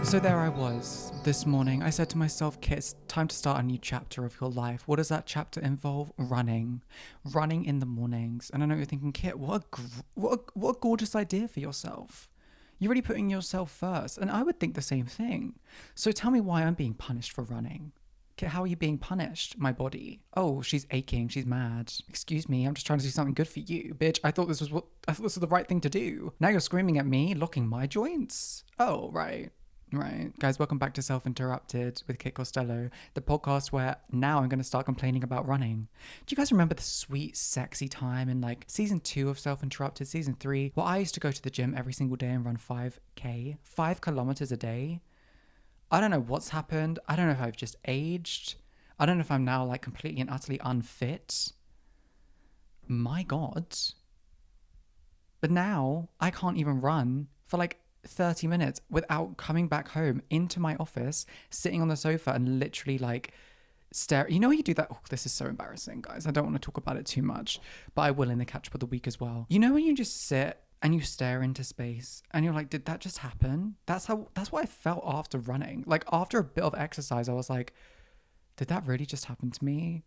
So there I was this morning. I said to myself, Kit, it's time to start a new chapter of your life. What does that chapter involve? Running. Running in the mornings. And I know you're thinking, Kit, what a gorgeous idea for yourself. You're really putting yourself first. And I would think the same thing. So tell me why I'm being punished for running. Kit, how are you being punished, my body? Oh, she's aching. She's mad. Excuse me, I'm just trying to do something good for you. Bitch, I thought this was the right thing to do. Now you're screaming at me, locking my joints. Oh, right. Right. Guys, welcome back to Self Interrupted with Kit Costello, the podcast where now I'm going to start complaining about running. Do you guys remember the sweet, sexy time in like season 2 of Self Interrupted, season 3, where I used to go to the gym every single day and run 5K, 5 kilometers a day? I don't know what's happened. I don't know if I've just aged. I don't know if I'm now like completely and utterly unfit. My God. But now I can't even run for like 30 minutes without coming back home into my office, sitting on the sofa and literally like stare. You know how you do that? Oh, this is so embarrassing, guys. I don't want to talk about it too much, but I will in the catch up of the week as well. You know when you just sit and you stare into space and you're like, did that just happen? That's what I felt after running. Like after a bit of exercise, I was like, did that really just happen to me?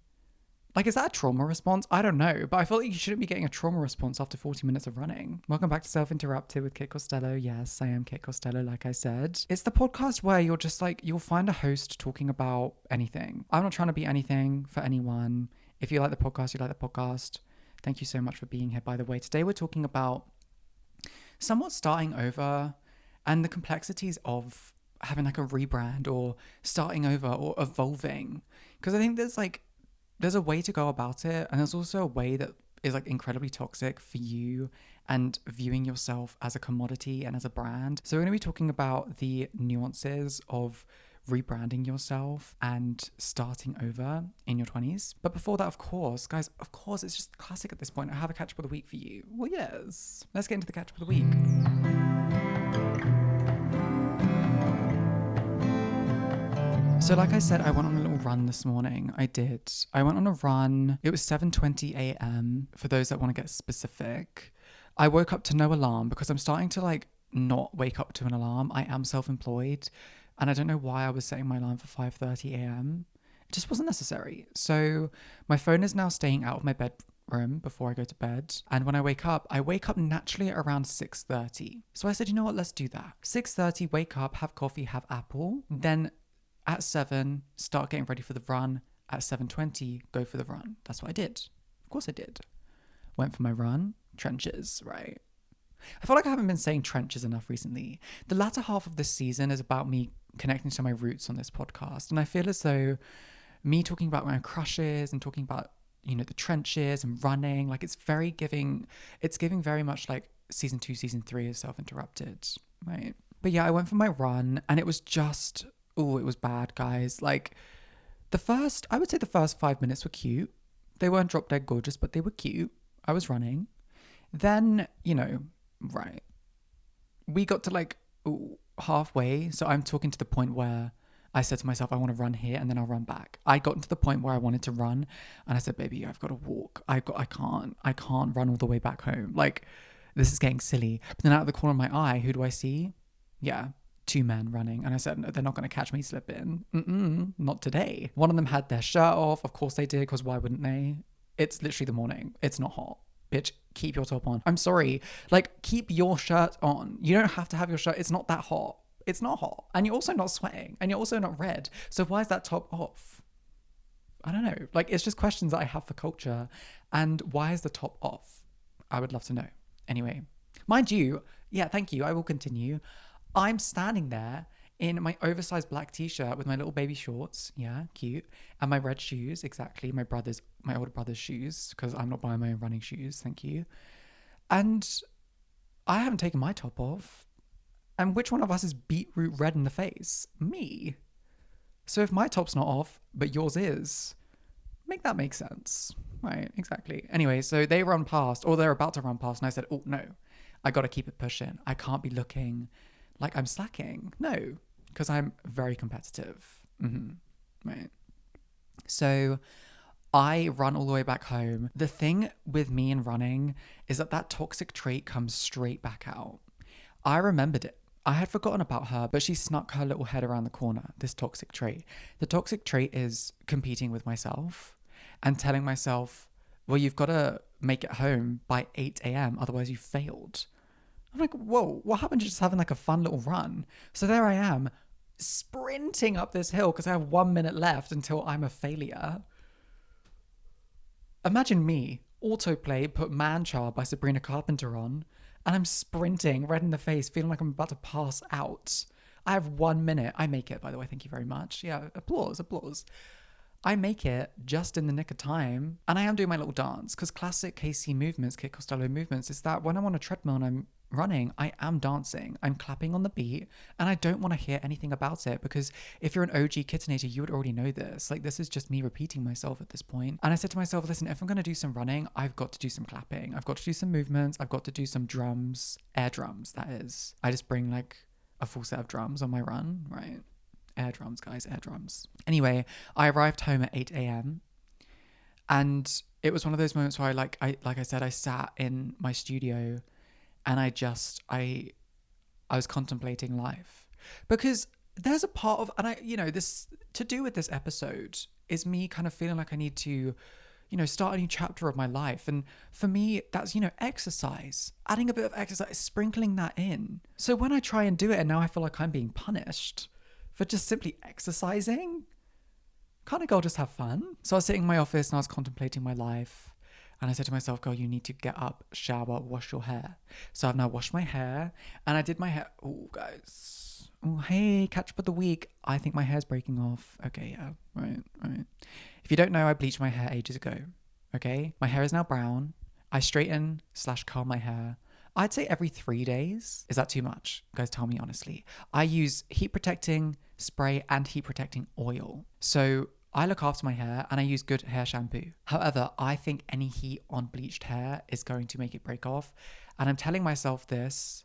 Like, is that a trauma response? I don't know, but I feel like you shouldn't be getting a trauma response after 40 minutes of running. Welcome back to Self Interrupted with Kit Costello. Yes, I am Kit Costello, like I said. It's the podcast where you're just like, you'll find a host talking about anything. I'm not trying to be anything for anyone. If you like the podcast, you like the podcast. Thank you so much for being here, by the way. Today we're talking about somewhat starting over and the complexities of having like a rebrand or starting over or evolving. Because I think there's a way to go about it, and there's also a way that is like incredibly toxic for you and viewing yourself as a commodity and as a brand. So we're going to be talking about the nuances of rebranding yourself and starting over in your 20s. But before that, of course, guys, it's just classic at this point. I have a catch up of the week for you. Well, yes. Let's get into the catch up of the week. So like I said, I went on a little run this morning. I did. I went on a run. It was 7:20 a.m. for those that want to get specific. I woke up to no alarm because I'm starting to like not wake up to an alarm. I am self-employed and I don't know why I was setting my alarm for 5:30 a.m. It just wasn't necessary. So my phone is now staying out of my bedroom before I go to bed. And when I wake up naturally at around 6:30. So I said, you know what, let's do that. 6:30, wake up, have coffee, have apple. Then at 7, start getting ready for the run. At 7:20, go for the run. That's what I did. Of course I did. Went for my run. Trenches, right? I feel like I haven't been saying trenches enough recently. The latter half of this season is about me connecting to my roots on this podcast. And I feel as though me talking about my crushes and talking about, you know, the trenches and running, like it's giving very much like season 2, season 3 of Self Interrupted, right? But yeah, I went for my run and it was just... Oh, it was bad, guys. Like, I would say the first 5 minutes were cute. They weren't drop dead gorgeous, but they were cute. I was running. Then, you know, right. We got to like halfway. So I'm talking to the point where I said to myself, I want to run here and then I'll run back. I got to the point where I wanted to run and I said, baby, I've got to walk. I can't run all the way back home. Like, this is getting silly. But then out of the corner of my eye, who do I see? Yeah. 2 men running. And I said, no, they're not going to catch me slipping. Not today. One of them had their shirt off. Of course they did, because why wouldn't they? It's literally the morning. It's not hot. Bitch, keep your top on. I'm sorry. Like, keep your shirt on. You don't have to have your shirt. It's not that hot. It's not hot. And you're also not sweating. And you're also not red. So why is that top off? I don't know. Like, it's just questions that I have for culture. And why is the top off? I would love to know. Anyway, mind you, yeah, thank you. I will continue. I'm standing there in my oversized black t-shirt with my little baby shorts. Yeah, cute. And my red shoes, exactly. My older brother's shoes, because I'm not buying my own running shoes. Thank you. And I haven't taken my top off. And which one of us is beetroot red in the face? Me. So if my top's not off, but yours is, make that make sense. Right, exactly. Anyway, so they run past, or they're about to run past, and I said, oh no, I got to keep it pushing. I can't be looking like I'm slacking. No, because I'm very competitive. Right. So I run all the way back home. The thing with me and running is that toxic trait comes straight back out. I remembered it. I had forgotten about her, but she snuck her little head around the corner, this toxic trait. The toxic trait is competing with myself and telling myself, well, you've got to make it home by 8 a.m. Otherwise you failed. I'm like, whoa, what happened to just having like a fun little run? So there I am, sprinting up this hill because I have 1 minute left until I'm a failure. Imagine me, autoplay, put Man Child by Sabrina Carpenter on, and I'm sprinting, red in the face, feeling like I'm about to pass out. I have 1 minute. I make it, by the way. Thank you very much. Yeah, applause. I make it just in the nick of time. And I am doing my little dance because classic KC movements, Kit Costello movements, is that when I'm on a treadmill and I'm running, I am dancing. I'm clapping on the beat and I don't want to hear anything about it because if you're an OG Kittinator, you would already know this. Like, this is just me repeating myself at this point. And I said to myself, listen, if I'm going to do some running, I've got to do some clapping. I've got to do some movements. I've got to do some drums, air drums, that is. I just bring like a full set of drums on my run, right? Air drums, guys, air drums. Anyway, I arrived home at 8 a.m. and it was one of those moments where I said, I sat in my studio and I was contemplating life because there's a part of, and this to do with this episode is me kind of feeling like I need to, start a new chapter of my life. And for me, that's, exercise, adding a bit of exercise, sprinkling that in. So when I try and do it and now I feel like I'm being punished for just simply exercising, can't a girl just have fun? So I was sitting in my office and I was contemplating my life. And I said to myself, girl, you need to get up, shower, wash your hair. So I've now washed my hair and I did my hair. Oh, guys. Oh, hey, catch up of the week. I think my hair's breaking off. Okay, yeah, right. If you don't know, I bleached my hair ages ago. Okay, my hair is now brown. I straighten/curl my hair. I'd say every 3 days. Is that too much? Guys, tell me honestly. I use heat protecting spray and heat protecting oil. So I look after my hair and I use good hair shampoo. However, I think any heat on bleached hair is going to make it break off. And I'm telling myself this,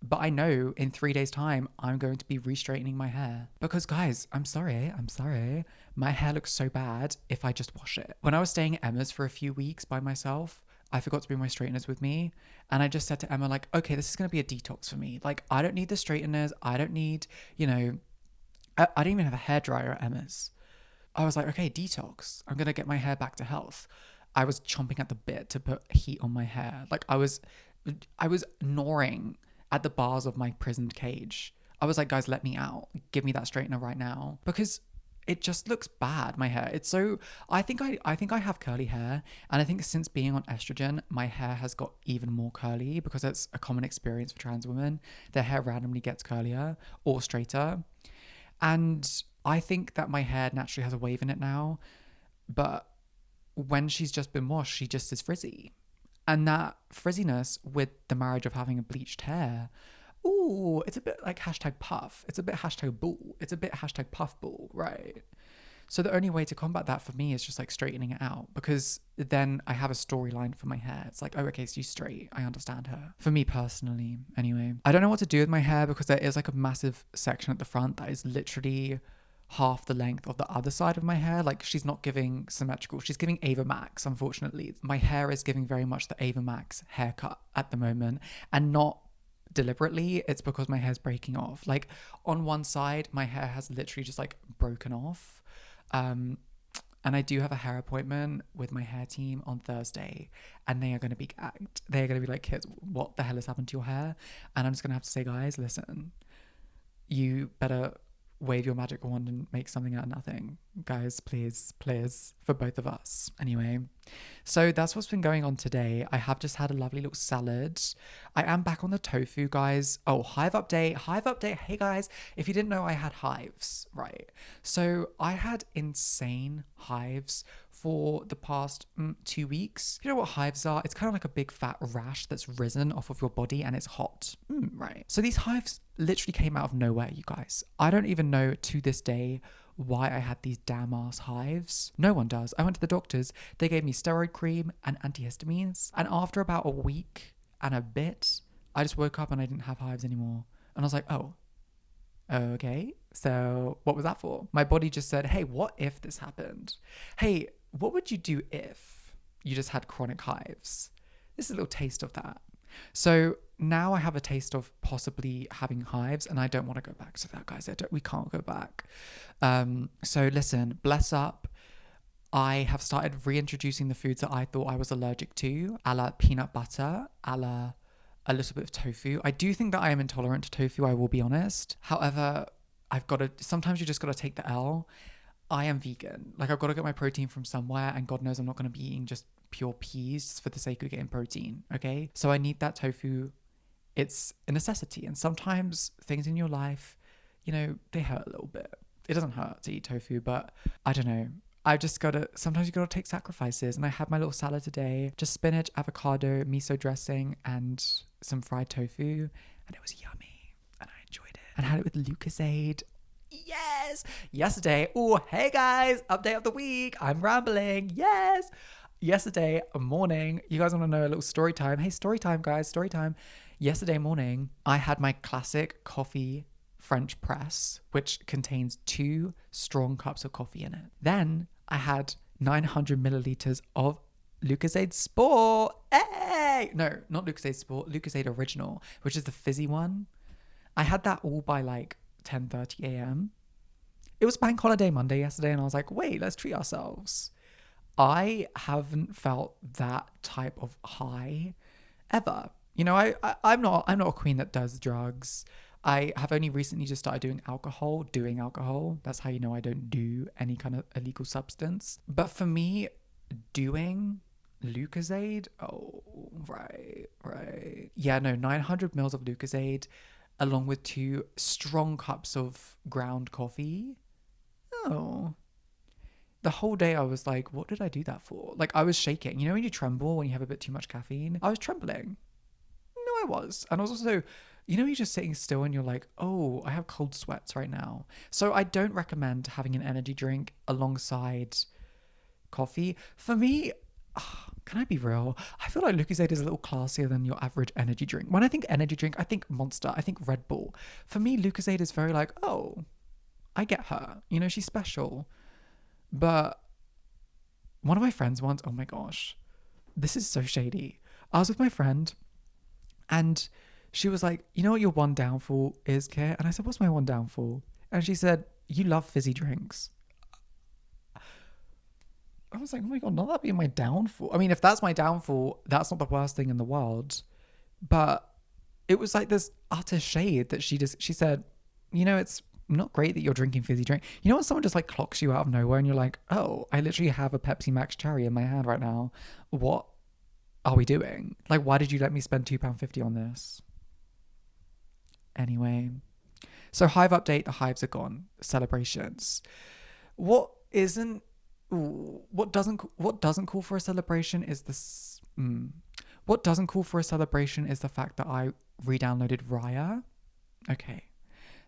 but I know in 3 days' time, I'm going to be re-straightening my hair. Because guys, I'm sorry. My hair looks so bad if I just wash it. When I was staying at Emma's for a few weeks by myself, I forgot to bring my straighteners with me. And I just said to Emma, like, okay, this is going to be a detox for me. Like, I don't need the straighteners. I don't need, I don't even have a hairdryer at Emma's. I was like, okay, detox. I'm going to get my hair back to health. I was chomping at the bit to put heat on my hair. Like I was gnawing at the bars of my prisoned cage. I was like, guys, let me out. Give me that straightener right now. Because it just looks bad, my hair. It's so, I think I have curly hair. And I think since being on estrogen, my hair has got even more curly because it's a common experience for trans women. Their hair randomly gets curlier or straighter. And I think that my hair naturally has a wave in it now. But when she's just been washed, she just is frizzy. And that frizziness with the marriage of having a bleached hair, ooh, it's a bit like hashtag puff. It's a bit hashtag bull. It's a bit hashtag puff bull, right? So the only way to combat that for me is just like straightening it out, because then I have a storyline for my hair. It's like, oh, okay, so she's straight. I understand her. For me personally, anyway. I don't know what to do with my hair because there is like a massive section at the front that is literally half the length of the other side of my hair. Like, she's not giving symmetrical. She's giving Ava Max, unfortunately. My hair is giving very much the Ava Max haircut at the moment, and not deliberately. It's because my hair's breaking off. Like, on one side, my hair has literally just like broken off. And I do have a hair appointment with my hair team on Thursday, and they are going to be gagged. They're going to be like, kids, what the hell has happened to your hair? And I'm just going to have to say, guys, listen, you better wave your magic wand and make something out of nothing. Guys, please, for both of us. Anyway, so that's what's been going on today. I have just had a lovely little salad. I am back on the tofu, guys. Oh, hive update. Hey guys, if you didn't know, I had hives, right? So I had insane hives for the past 2 weeks. You know what hives are? It's kind of like a big fat rash that's risen off of your body and it's hot, right? So these hives literally came out of nowhere, you guys. I don't even know to this day why I had these damn ass hives. No one does. I went to the doctors. They gave me steroid cream and antihistamines. And after about a week and a bit, I just woke up and I didn't have hives anymore. And I was like, oh, okay. So what was that for? My body just said, hey, what if this happened? Hey, what would you do if you just had chronic hives? This is a little taste of that. So now I have a taste of possibly having hives, and I don't want to go back to that, guys. We can't go back. So listen, bless up. I have started reintroducing the foods that I thought I was allergic to, a la peanut butter, a la a little bit of tofu. I do think that I am intolerant to tofu, I will be honest. However, sometimes you just got to take the L. I am vegan. Like, I've got to get my protein from somewhere, and God knows I'm not going to be eating just pure peas for the sake of getting protein, okay? So I need that tofu. It's a necessity. And sometimes things in your life, they hurt a little bit. It doesn't hurt to eat tofu, but I don't know. Sometimes you gotta take sacrifices. And I had my little salad today, just spinach, avocado, miso dressing, and some fried tofu. And it was yummy. And I enjoyed it. And I had it with Lucozade. Yes! Yesterday, hey guys, update of the week. I'm rambling. Yes! Yesterday morning, you guys wanna know a little story time? Hey, story time, guys, story time. Yesterday morning, I had my classic coffee French press, which contains 2 strong cups of coffee in it. Then I had 900 milliliters of Lucozade Sport. Hey! No, not Lucozade Sport, Lucozade Original, which is the fizzy one. I had that all by like 10:30 a.m. It was Bank Holiday Monday yesterday, and I was like, wait, let's treat ourselves. I haven't felt that type of high ever. I'm not a queen that does drugs. I have only recently just started doing alcohol. That's how you know I don't do any kind of illegal substance. But for me, doing Lucozade, right. Yeah, no, 900 mils of Lucozade along with 2 strong cups of ground coffee. Oh. The whole day I was like, what did I do that for? Like, I was shaking. You know when you tremble when you have a bit too much caffeine? I was trembling. No, I was. And I was also, you're just sitting still and you're like, oh, I have cold sweats right now. So I don't recommend having an energy drink alongside coffee. For me, can I be real? I feel like Lucozade is a little classier than your average energy drink. When I think energy drink, I think Monster, I think Red Bull. For me, Lucozade is very like, oh, I get her. She's special. But one of my friends once, oh my gosh, this is so shady. I was with my friend and she was like, you know what your one downfall is, Kate? And I said, what's my one downfall? And she said, you love fizzy drinks. I was like, oh my God, not that being my downfall. I mean, if that's my downfall, that's not the worst thing in the world. But it was like this utter shade that she said, it's not great that you're drinking fizzy drink. When someone just like clocks you out of nowhere and you're like, oh, I literally have a Pepsi Max Cherry in my hand right now. What are we doing? Like, why did you let me spend £2.50 on this? Anyway, so hive update, the hives are gone. Celebrations. What doesn't call for a celebration is this. What doesn't call for a celebration is the fact that I re-downloaded Raya. Okay.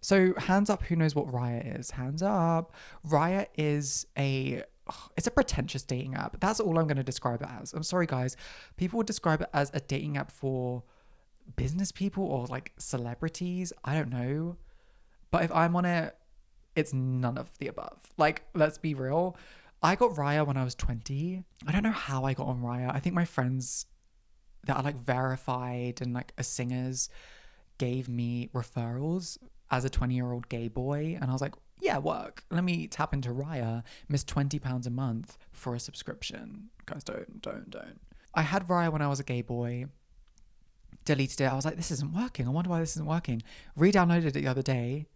So hands up, who knows what Raya is? Hands up. Raya is it's a pretentious dating app. That's all I'm going to describe it as. I'm sorry, guys. People would describe it as a dating app for business people or like celebrities. I don't know. But if I'm on it, it's none of the above. Like, let's be real. I got Raya when I was 20. I don't know how I got on Raya. I think my friends that are like verified and like are singers gave me referrals as a 20-year-old gay boy. And I was like, yeah, work. Let me tap into Raya, miss £20 a month for a subscription. Guys, don't. I had Raya when I was a gay boy. Deleted it. I was like, this isn't working. I wonder why this isn't working. Re-downloaded it the other day.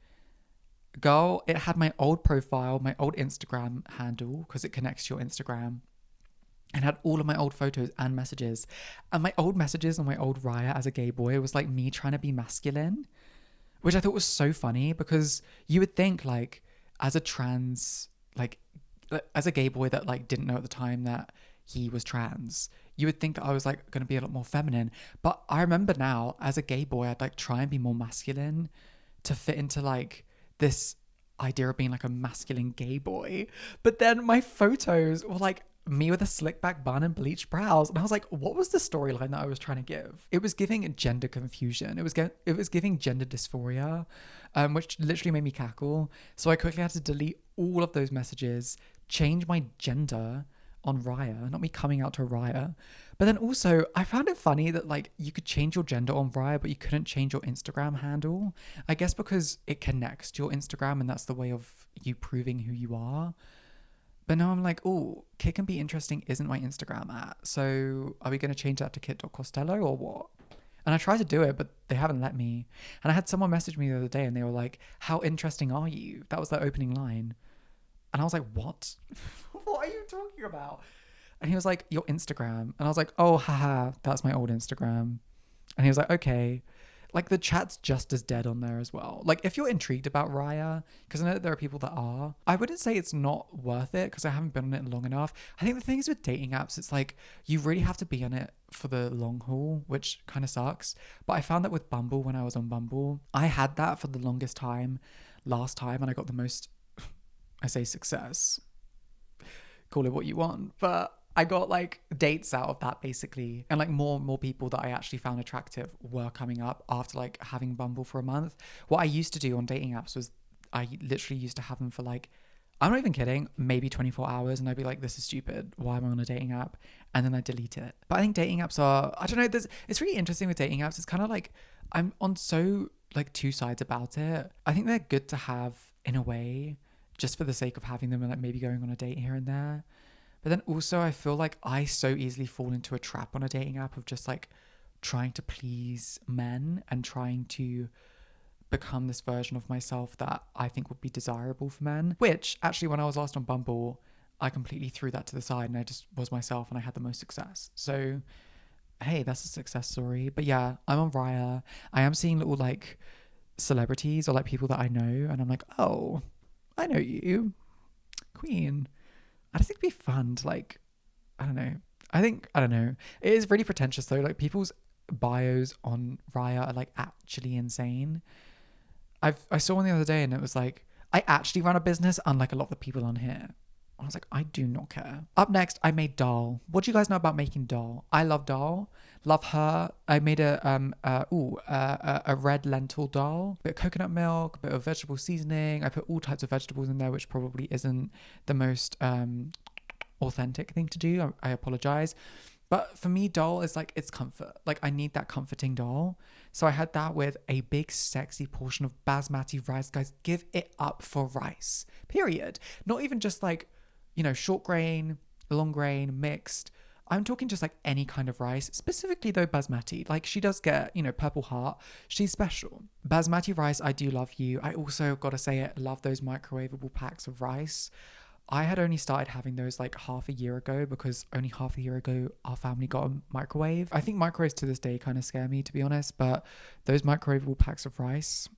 Girl, it had my old profile, my old Instagram handle, because it connects to your Instagram, and had all of my old photos and messages. And my old messages on my old Raya as a gay boy was like me trying to be masculine, which I thought was so funny, because you would think like as a trans, like as a gay boy that like didn't know at the time that he was trans, you would think that I was like going to be a lot more feminine. But I remember now as a gay boy, I'd like try and be more masculine to fit into like this idea of being like a masculine gay boy. But then my photos were like me with a slick back bun and bleached brows, and I was like, what was the storyline that I was trying to give? It was giving gender confusion. It was giving gender dysphoria, which literally made me cackle. So I quickly had to delete all of those messages, change my gender on Raya, not me coming out to Raya. But then also, I found it funny that like you could change your gender on Raya, but you couldn't change your Instagram handle. I guess because it connects to your Instagram and that's the way of you proving who you are. But now I'm like, oh, Kit Can Be Interesting isn't my Instagram at. So are we going to change that to Kit.Costello or what? And I tried to do it, but they haven't let me. And I had someone message me the other day and they were like, how interesting are you? That was their opening line. And I was like, what? What are you talking about? And he was like, your Instagram. And I was like, oh, haha, that's my old Instagram. And he was like, okay. Like the chat's just as dead on there as well. Like if you're intrigued about Raya, because I know that there are people that are, I wouldn't say it's not worth it because I haven't been on it long enough. I think the thing is with dating apps, it's like you really have to be on it for the long haul, which kind of sucks. But I found that with Bumble, when I was on Bumble, I had that for the longest time last time and I got the most, I say success, call it what you want, but I got like dates out of that basically. And like more people that I actually found attractive were coming up after like having Bumble for a month. What I used to do on dating apps was I literally used to have them for like, I'm not even kidding, maybe 24 hours. And I'd be like, this is stupid. Why am I on a dating app? And then I delete it. But I think dating apps are, I don't know, it's really interesting with dating apps. It's kind of like, I'm on so like two sides about it. I think they're good to have in a way, just for the sake of having them and like maybe going on a date here and there. But then also I feel like I so easily fall into a trap on a dating app of just like trying to please men and trying to become this version of myself that I think would be desirable for men. Which actually when I was last on Bumble, I completely threw that to the side and I just was myself and I had the most success. So hey, that's a success story. But yeah, I'm on Raya. I am seeing little like celebrities or like people that I know and I'm like, oh, I know you, Queen. I just think it'd be fun to like, I don't know. I don't know. It is really pretentious though. Like people's bios on Raya are like actually insane. I saw one the other day and it was like, I actually run a business unlike a lot of the people on here. I was like, I do not care. Up next, I made dal. What do you guys know about making dal? I love dal. Love her. I made a red lentil dal. A bit of coconut milk, a bit of vegetable seasoning. I put all types of vegetables in there, which probably isn't the most authentic thing to do. I apologize. But for me, dal is like, it's comfort. Like I need that comforting dal. So I had that with a big sexy portion of basmati rice. Guys, give it up for rice. Period. Not even just like, you know, short grain, long grain, mixed. I'm talking just like any kind of rice, specifically though basmati. Like she does get, you know, Purple Heart. She's special. Basmati rice, I do love you. I also gotta say it, love those microwavable packs of rice. I had only started having those like half a year ago because only half a year ago our family got a microwave. I think microwaves to this day kind of scare me to be honest, but those microwavable packs of rice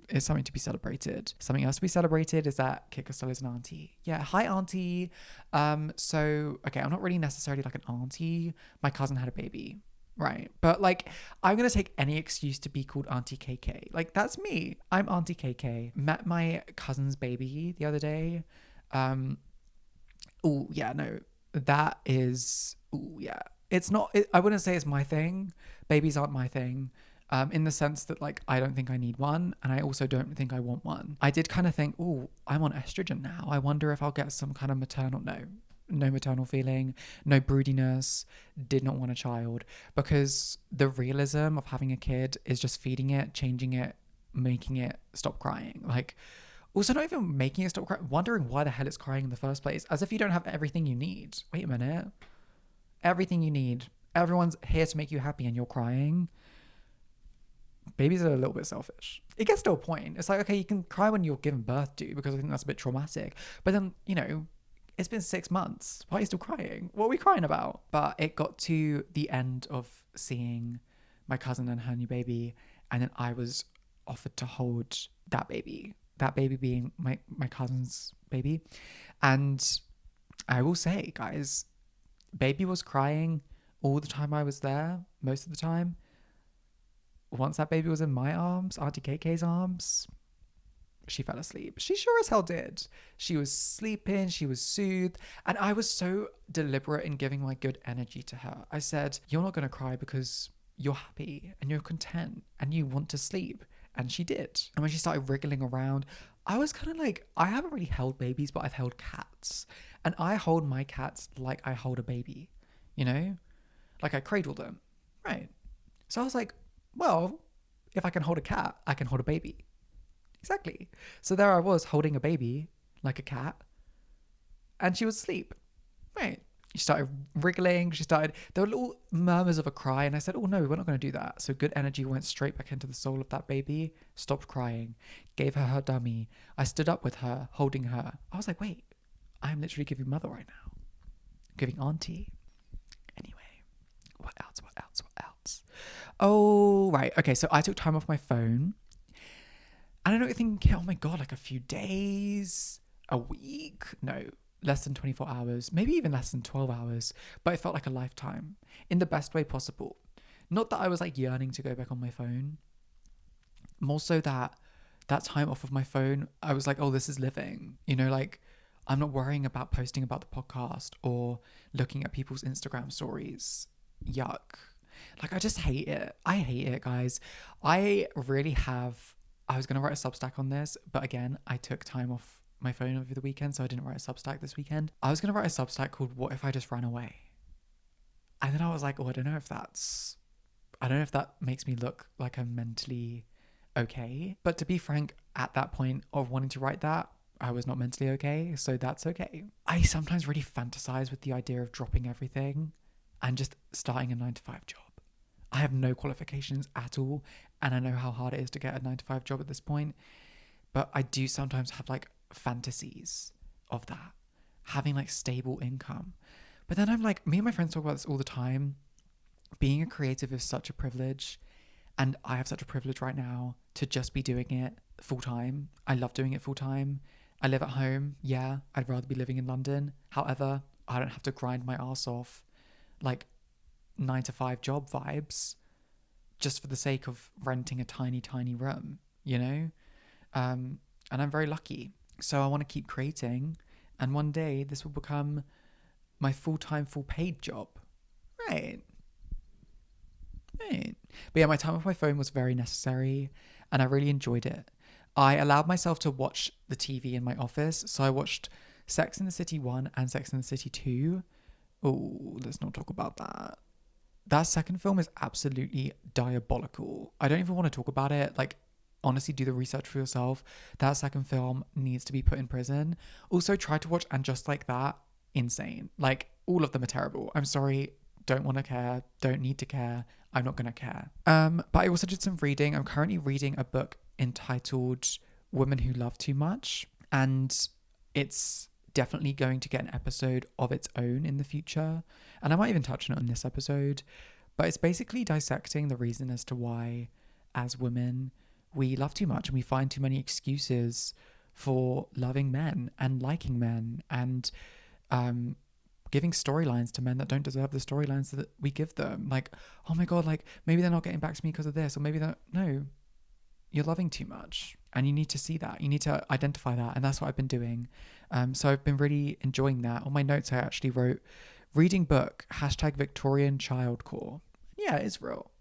is something to be celebrated. Something else to be celebrated is that Kit Costello is an auntie. Yeah, hi auntie. So okay, I'm not really necessarily like an auntie. My cousin had a baby, right? But like, I'm gonna take any excuse to be called Auntie KK. Like that's me. I'm Auntie KK. Met my cousin's baby the other day. Oh yeah, no, that is. Oh yeah, it's not. I wouldn't say it's my thing. Babies aren't my thing. In the sense that like I don't think I need one and I also don't think I want one. I did kind of think, oh, I'm on estrogen now. I wonder if I'll get some kind of maternal. No maternal feeling, no broodiness, did not want a child because the realism of having a kid is just feeding it, changing it, making it stop crying. Like also not even making it stop crying, wondering why the hell it's crying in the first place, as if you don't have everything you need. Wait a minute. Everything you need. Everyone's here to make you happy and you're crying. Babies are a little bit selfish. It gets to a point. It's like, okay, you can cry when you're given birth to because I think that's a bit traumatic. But then, you know, it's been 6 months. Why are you still crying? What are we crying about? But it got to the end of seeing my cousin and her new baby. And then I was offered to hold that baby being my cousin's baby. And I will say, guys, baby was crying all the time I was there, most of the time. Once that baby was in my arms, Auntie KK's arms, she fell asleep. She sure as hell did. She was sleeping, she was soothed, and I was so deliberate in giving my good energy to her. I said, you're not going to cry because you're happy and you're content and you want to sleep. And she did. And when she started wriggling around, I was kind of like, I haven't really held babies, but I've held cats. And I hold my cats like I hold a baby, you know? Like I cradle them. Right. So I was like, well, if I can hold a cat, I can hold a baby. Exactly. So there I was holding a baby like a cat. And she was asleep. Right. She started wriggling. There were little murmurs of a cry. And I said, oh no, we're not going to do that. So good energy went straight back into the soul of that baby. Stopped crying. Gave her her dummy. I stood up with her, holding her. I was like, wait, I'm literally giving mother right now. Giving auntie. Anyway, what else? Oh, right. Okay, so I took time off my phone. And I don't think, oh my God, like a few days, a week? No, less than 24 hours, maybe even less than 12 hours. But it felt like a lifetime in the best way possible. Not that I was like yearning to go back on my phone. More so that time off of my phone, I was like, oh, this is living. You know, like I'm not worrying about posting about the podcast or looking at people's Instagram stories. Yuck. Like, I just hate it. I hate it, guys. I was going to write a Substack on this, but again, I took time off my phone over the weekend, so I didn't write a Substack this weekend. I was going to write a Substack called What If I Just Ran Away? And then I was like, oh, I don't know if that makes me look like I'm mentally okay. But to be frank, at that point of wanting to write that, I was not mentally okay, so that's okay. I sometimes really fantasize with the idea of dropping everything and just starting a 9-to-5 job. I have no qualifications at all, and I know how hard it is to get a 9-to-5 job at this point, but I do sometimes have like fantasies of that, having like stable income. But then I'm like, me and my friends talk about this all the time. Being a creative is such a privilege, and I have such a privilege right now to just be doing it full time. I love doing it full time. I live at home. Yeah, I'd rather be living in London. However, I don't have to grind my ass off like 9-to-5 job vibes just for the sake of renting a tiny room, you know? And I'm very lucky. So I want to keep creating, and one day this will become my full-time, full paid job. Right. But yeah, my time off my phone was very necessary, and I really enjoyed it. I allowed myself to watch the TV in my office. So I watched Sex and the City 1 and Sex and the City 2. Oh, let's not talk about that. That second film is absolutely diabolical. I don't even want to talk about it. Like, honestly, do the research for yourself. That second film needs to be put in prison. Also, try to watch And Just Like That. Insane. Like, all of them are terrible. I'm sorry. Don't want to care. Don't need to care. I'm not going to care. But I also did some reading. I'm currently reading a book entitled Women Who Love Too Much. And it's definitely going to get an episode of its own in the future. And I might even touch on it in this episode. But it's basically dissecting the reason as to why, as women, we love too much and we find too many excuses for loving men and liking men and giving storylines to men that don't deserve the storylines that we give them. Like, oh my God, like maybe they're not getting back to me because of this, or maybe they're, no, you're loving too much. And you need to see that. You need to identify that. And that's what I've been doing. So I've been really enjoying that. On my notes, I actually wrote, reading book, #Victorian Childcore. Yeah, it's real.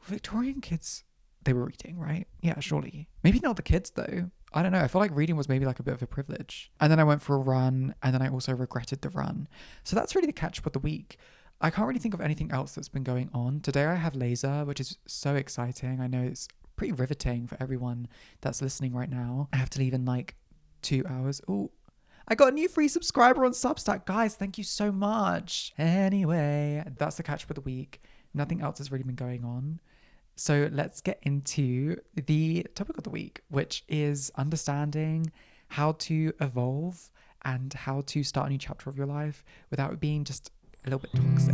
Victorian kids, they were reading, right? Yeah, surely. Maybe not the kids though. I don't know. I feel like reading was maybe like a bit of a privilege. And then I went for a run, and then I also regretted the run. So that's really the catch up of the week. I can't really think of anything else that's been going on. Today I have laser, which is so exciting. I know it's pretty riveting for everyone that's listening right now. I have to leave in like 2 hours. Oh, I got a new free subscriber on Substack. Guys, thank you so much. Anyway, that's the catch up of the week. Nothing else has really been going on. So let's get into the topic of the week, which is understanding how to evolve and how to start a new chapter of your life without it being just a little bit toxic.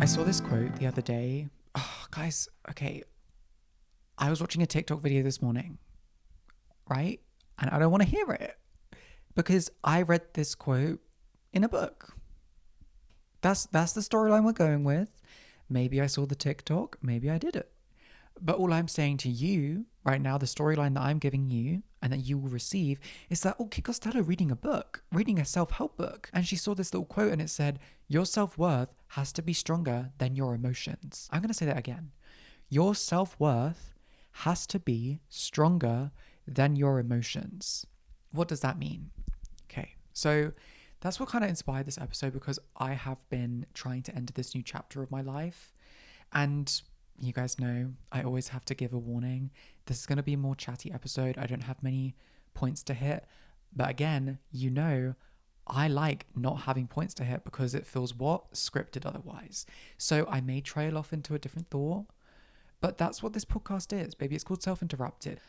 I saw this quote the other day. Oh, guys, okay. I was watching a TikTok video this morning, right? And I don't want to hear it because I read this quote in a book. That's the storyline we're going with. Maybe I saw the TikTok, maybe I did it. But all I'm saying to you right now, the storyline that I'm giving you and that you will receive, is that, oh, Kit Costello reading a book, reading a self-help book. And she saw this little quote and it said, your self-worth has to be stronger than your emotions. I'm going to say that again. Your self-worth has to be stronger than your emotions. What does that mean? Okay, so that's what kind of inspired this episode, because I have been trying to enter this new chapter of my life. And you guys know I always have to give a warning. This is going to be a more chatty episode. I don't have many points to hit. But again, you know, I like not having points to hit because it feels scripted otherwise. So I may trail off into a different thought. But that's what this podcast is, baby. It's called Self-Interrupted.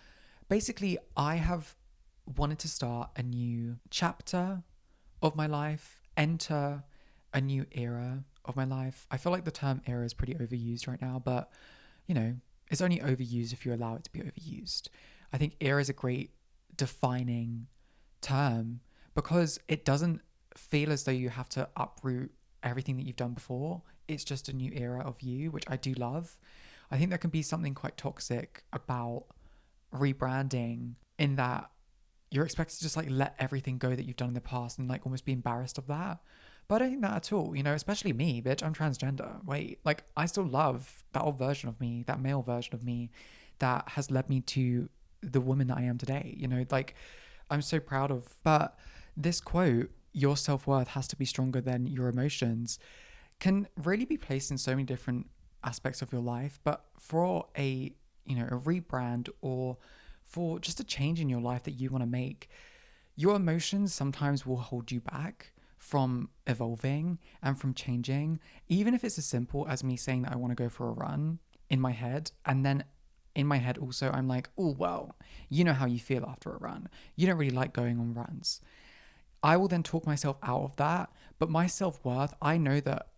Basically, I have wanted to start a new chapter of my life, enter a new era of my life. I feel like the term era is pretty overused right now, but you know, it's only overused if you allow it to be overused. I think era is a great defining term because it doesn't feel as though you have to uproot everything that you've done before. It's just a new era of you, which I do love. I think there can be something quite toxic about rebranding in that you're expected to just like let everything go that you've done in the past and like almost be embarrassed of that. But I don't think that at all, you know, especially me, bitch, I'm transgender. Wait, like I still love that old version of me, that male version of me that has led me to the woman that I am today, you know, like I'm so proud of. But this quote, your self-worth has to be stronger than your emotions, can really be placed in so many different aspects of your life. But for a rebrand or for just a change in your life that you want to make, your emotions sometimes will hold you back from evolving and from changing. Even if it's as simple as me saying that I want to go for a run in my head, and then in my head also I'm like, oh, well, you know how you feel after a run. You don't really like going on runs. I will then talk myself out of that. But my self-worth, I know that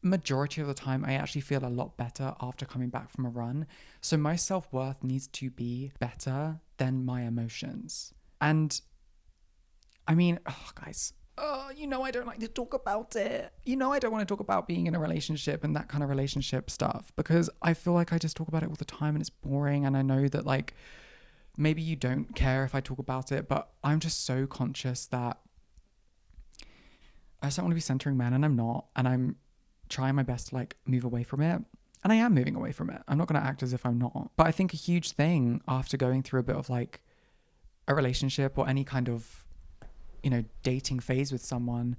majority of the time I actually feel a lot better after coming back from a run. So my self-worth needs to be better than my emotions. And I mean, oh guys, I don't like to talk about it. I don't want to talk about being in a relationship and that kind of relationship stuff because I feel like I just talk about it all the time and it's boring. And I know that like maybe you don't care if I talk about it, but I'm just so conscious that I just don't want to be centering men, and I'm not. And I'm trying my best to like move away from it. And I am moving away from it. I'm not going to act as if I'm not. But I think a huge thing after going through a bit of like a relationship or any kind of, dating phase with someone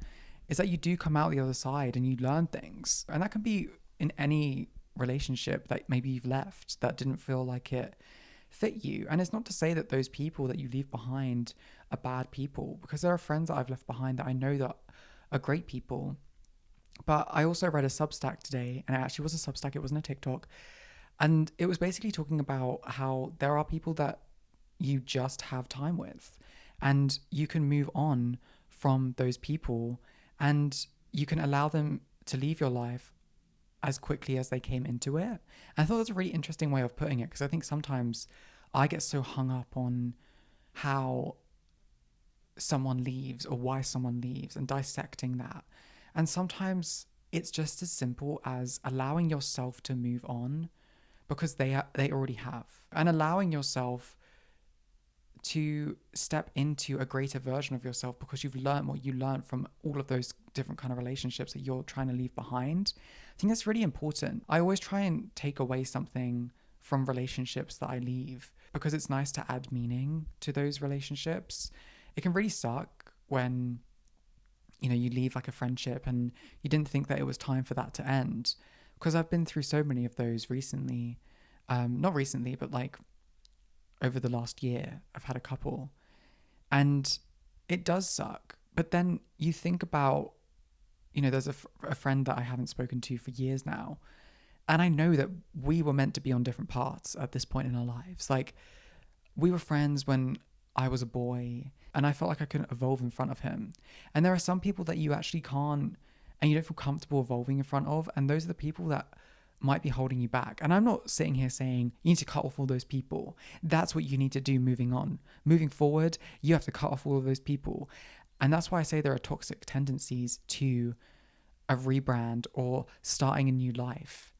is that you do come out the other side and you learn things. And that can be in any relationship that maybe you've left that didn't feel like it fit you. And it's not to say that those people that you leave behind are bad people, because there are friends that I've left behind that I know that are great people. But I also read a Substack today, and it actually was a Substack, it wasn't a TikTok. And it was basically talking about how there are people that you just have time with, and you can move on from those people and you can allow them to leave your life as quickly as they came into it. And I thought that's a really interesting way of putting it, because I think sometimes I get so hung up on how someone leaves or why someone leaves and dissecting that. And sometimes it's just as simple as allowing yourself to move on because they already have, and allowing yourself to step into a greater version of yourself because you've learned what you learned from all of those different kind of relationships that you're trying to leave behind. I think that's really important. I always try and take away something from relationships that I leave because it's nice to add meaning to those relationships. It can really suck when you leave like a friendship and you didn't think that it was time for that to end, because I've been through so many of those recently. Not recently, but like over the last year, I've had a couple, and it does suck. But then you think about, there's a friend that I haven't spoken to for years now, and I know that we were meant to be on different paths at this point in our lives. Like, we were friends when I was a boy, and I felt like I couldn't evolve in front of him. And there are some people that you actually can't, and you don't feel comfortable evolving in front of, and those are the people that might be holding you back. And I'm not sitting here saying you need to cut off all those people. That's what you need to do moving on. Moving forward, you have to cut off all of those people. And that's why I say there are toxic tendencies to a rebrand or starting a new life.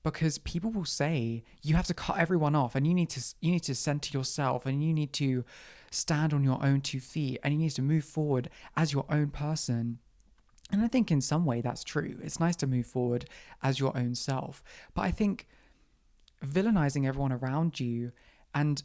because people will say you have to cut everyone off, and you need to center yourself, and you need to stand on your own 2 feet, and you need to move forward as your own person. And I think in some way that's true. It's nice to move forward as your own self. But I think villainizing everyone around you and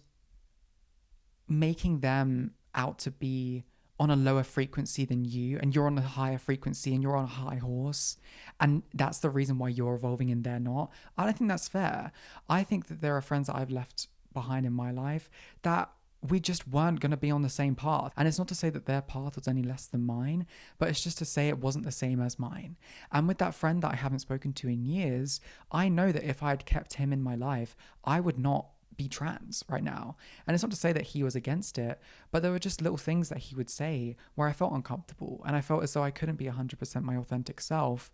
making them out to be on a lower frequency than you, and you're on a higher frequency and you're on a high horse, and that's the reason why you're evolving and they're not, I don't think that's fair. I think that there are friends that I've left behind in my life that we just weren't going to be on the same path. And it's not to say that their path was any less than mine, but it's just to say it wasn't the same as mine. And with that friend that I haven't spoken to in years, I know that if I had kept him in my life, I would not be trans right now. And it's not to say that he was against it, but there were just little things that he would say where I felt uncomfortable, and I felt as though I couldn't be 100% my authentic self,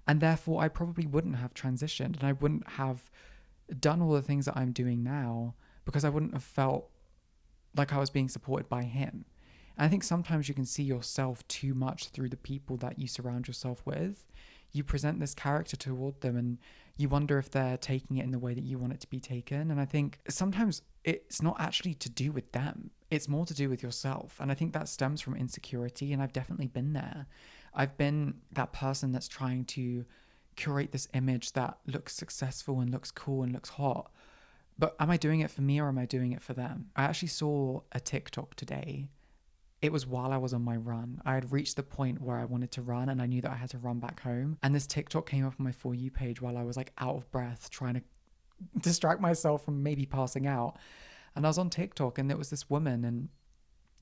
and therefore I probably wouldn't have transitioned, and I wouldn't have done all the things that I'm doing now, because I wouldn't have felt like I was being supported by him. And I think sometimes you can see yourself too much through the people that you surround yourself with. You present this character toward them, and you wonder if they're taking it in the way that you want it to be taken. And I think sometimes it's not actually to do with them. It's more to do with yourself. And I think that stems from insecurity. And I've definitely been there. I've been that person that's trying to curate this image that looks successful and looks cool and looks hot. But am I doing it for me, or am I doing it for them? I actually saw a TikTok today. It was while I was on my run. I had reached the point where I wanted to run, and I knew that I had to run back home. And this TikTok came up on my For You page while I was like out of breath, trying to distract myself from maybe passing out. And I was on TikTok, and there was this woman, and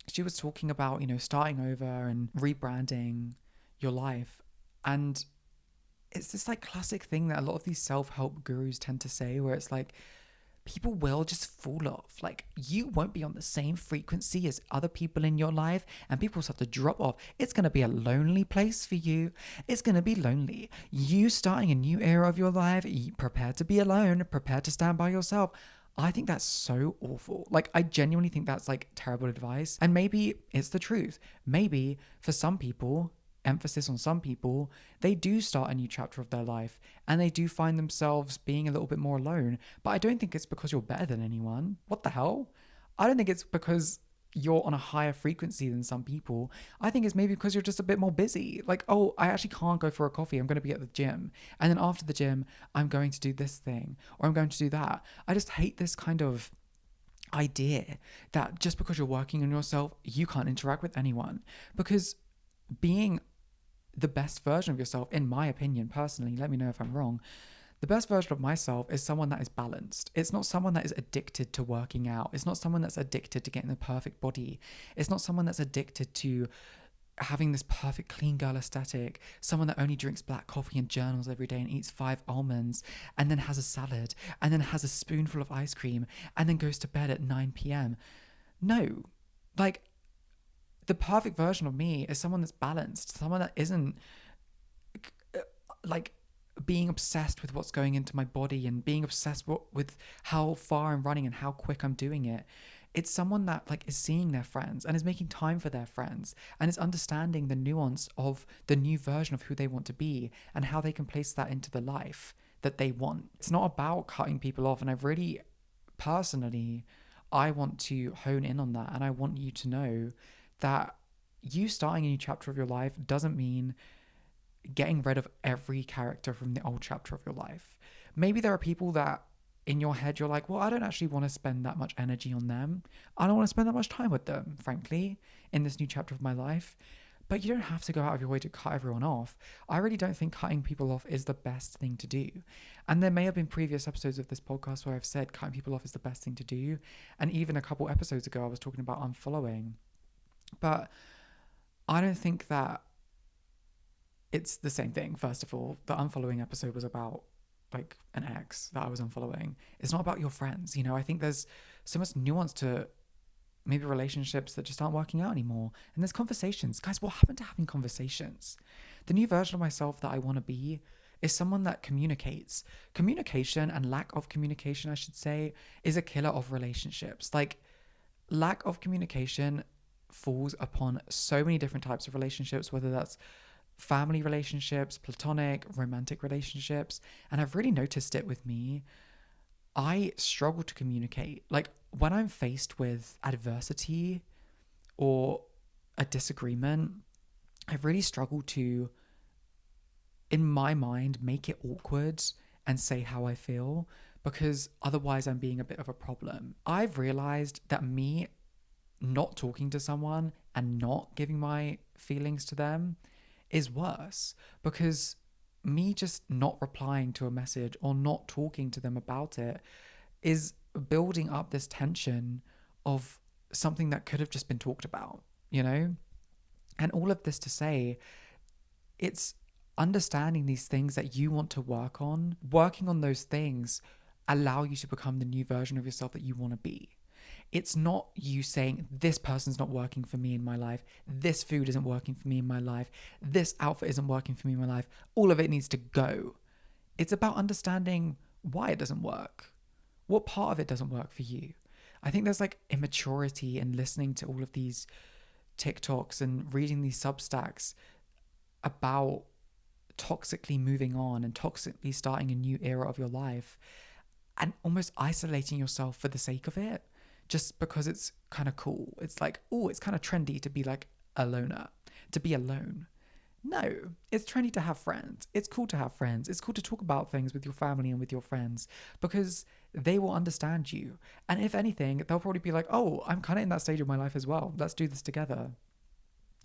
she was talking about, starting over and rebranding your life. And it's this like classic thing that a lot of these self-help gurus tend to say, where it's like, people will just fall off. Like, you won't be on the same frequency as other people in your life, and people will start to drop off. It's going to be a lonely place for you. It's going to be lonely. You starting a new era of your life, prepare to be alone, prepare to stand by yourself. I think that's so awful. Like, I genuinely think that's like terrible advice. And maybe it's the truth. Maybe for some people, emphasis on some people, they do start a new chapter of their life and they do find themselves being a little bit more alone. But I don't think it's because you're better than anyone. What the hell? I don't think it's because you're on a higher frequency than some people. I think it's maybe because you're just a bit more busy. Like, oh, I actually can't go for a coffee. I'm going to be at the gym. And then after the gym, I'm going to do this thing, or I'm going to do that. I just hate this kind of idea that just because you're working on yourself, you can't interact with anyone. Because being the best version of yourself, in my opinion, personally, let me know if I'm wrong, the best version of myself is someone that is balanced. It's not someone that is addicted to working out. It's not someone that's addicted to getting the perfect body. It's not someone that's addicted to having this perfect clean girl aesthetic. Someone that only drinks black coffee and journals every day and eats 5 almonds and then has a salad and then has a spoonful of ice cream and then goes to bed at 9 p.m. No, like, the perfect version of me is someone that's balanced, someone that isn't like being obsessed with what's going into my body and being obsessed with how far I'm running and how quick I'm doing it. It's someone that like is seeing their friends and is making time for their friends and is understanding the nuance of the new version of who they want to be and how they can place that into the life that they want. It's not about cutting people off. And I really, personally, I want to hone in on that. And I want you to know that you starting a new chapter of your life doesn't mean getting rid of every character from the old chapter of your life. Maybe there are people that in your head you're like, well, I don't actually want to spend that much energy on them. I don't want to spend that much time with them, frankly, in this new chapter of my life. But you don't have to go out of your way to cut everyone off. I really don't think cutting people off is the best thing to do. And there may have been previous episodes of this podcast where I've said cutting people off is the best thing to do. And even a couple episodes ago, I was talking about unfollowing. But I don't think that it's the same thing. First of all, the unfollowing episode was about like an ex that I was unfollowing. It's not about your friends. I think there's so much nuance to maybe relationships that just aren't working out anymore. And there's conversations. Guys, what happened to having conversations? The new version of myself that I want to be is someone that communicates. Communication, and lack of communication, I should say, is a killer of relationships. Like, lack of communication falls upon so many different types of relationships, whether that's family relationships, platonic, romantic relationships. And I've really noticed it with me. I struggle to communicate. Like when I'm faced with adversity or a disagreement, I've really struggled to, in my mind, make it awkward and say how I feel, because otherwise I'm being a bit of a problem. I've realized that me not talking to someone and not giving my feelings to them is worse, because me just not replying to a message or not talking to them about it is building up this tension of something that could have just been talked about, you know? And all of this to say, it's understanding these things that you want to work on. Working on those things allow you to become the new version of yourself that you want to be. It's not you saying, this person's not working for me in my life, this food isn't working for me in my life, this outfit isn't working for me in my life, all of it needs to go. It's about understanding why it doesn't work. What part of it doesn't work for you? I think there's like immaturity in listening to all of these TikToks and reading these Substacks about toxically moving on and toxically starting a new era of your life and almost isolating yourself for the sake of it, just because it's kind of cool. It's like, oh, it's kind of trendy to be like a loner, to be alone. No, it's trendy to have friends. It's cool to have friends. It's cool to talk about things with your family and with your friends, because they will understand you. And if anything, they'll probably be like, oh, I'm kind of in that stage of my life as well. Let's do this together.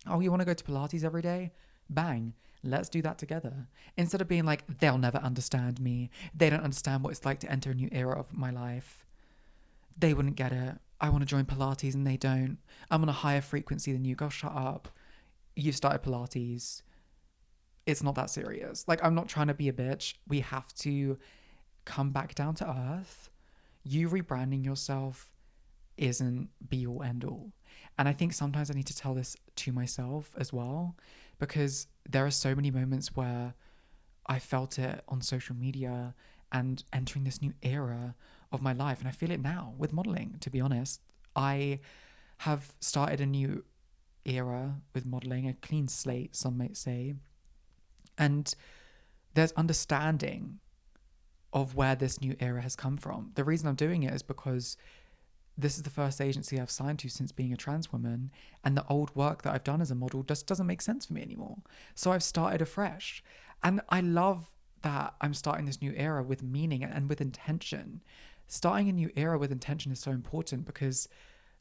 Oh, you want to go to Pilates every day? Bang. Let's do that together. Instead of being like, they'll never understand me. They don't understand what it's like to enter a new era of my life. They wouldn't get it. I want to join Pilates and they don't. I'm on a higher frequency than you. Go shut up. You've started Pilates. It's not that serious. Like, I'm not trying to be a bitch. We have to come back down to earth. You rebranding yourself isn't be all end all. And I think sometimes I need to tell this to myself as well, because there are so many moments where I felt it on social media and entering this new era of my life. And I feel it now with modeling, to be honest. I have started a new era with modeling, a clean slate, some might say. And there's understanding of where this new era has come from. The reason I'm doing it is because this is the first agency I've signed to since being a trans woman, and the old work that I've done as a model just doesn't make sense for me anymore. So I've started afresh. And I love that I'm starting this new era with meaning and with intention. Starting a new era with intention is so important, because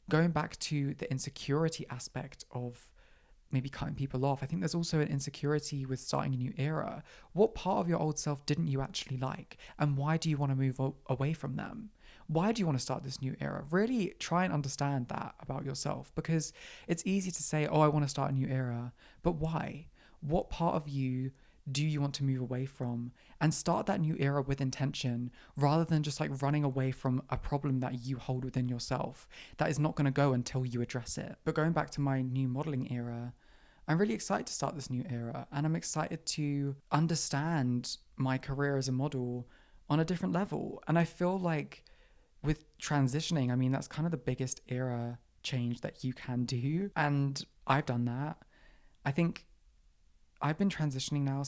going back to the insecurity aspect of maybe cutting people off, I think there's also an insecurity with starting a new era. What part of your old self didn't you actually like? And why do you want to move away from them? Why do you want to start this new era? Really try and understand that about yourself, because it's easy to say, oh, I want to start a new era, but why? What part of you do you want to move away from? And start that new era with intention, rather than just like running away from a problem that you hold within yourself that is not going to go until you address it. But going back to my new modeling era, I'm really excited to start this new era, and I'm excited to understand my career as a model on a different level. And I feel like with transitioning, I mean, that's kind of the biggest era change that you can do. And I've done that. I think I've been transitioning now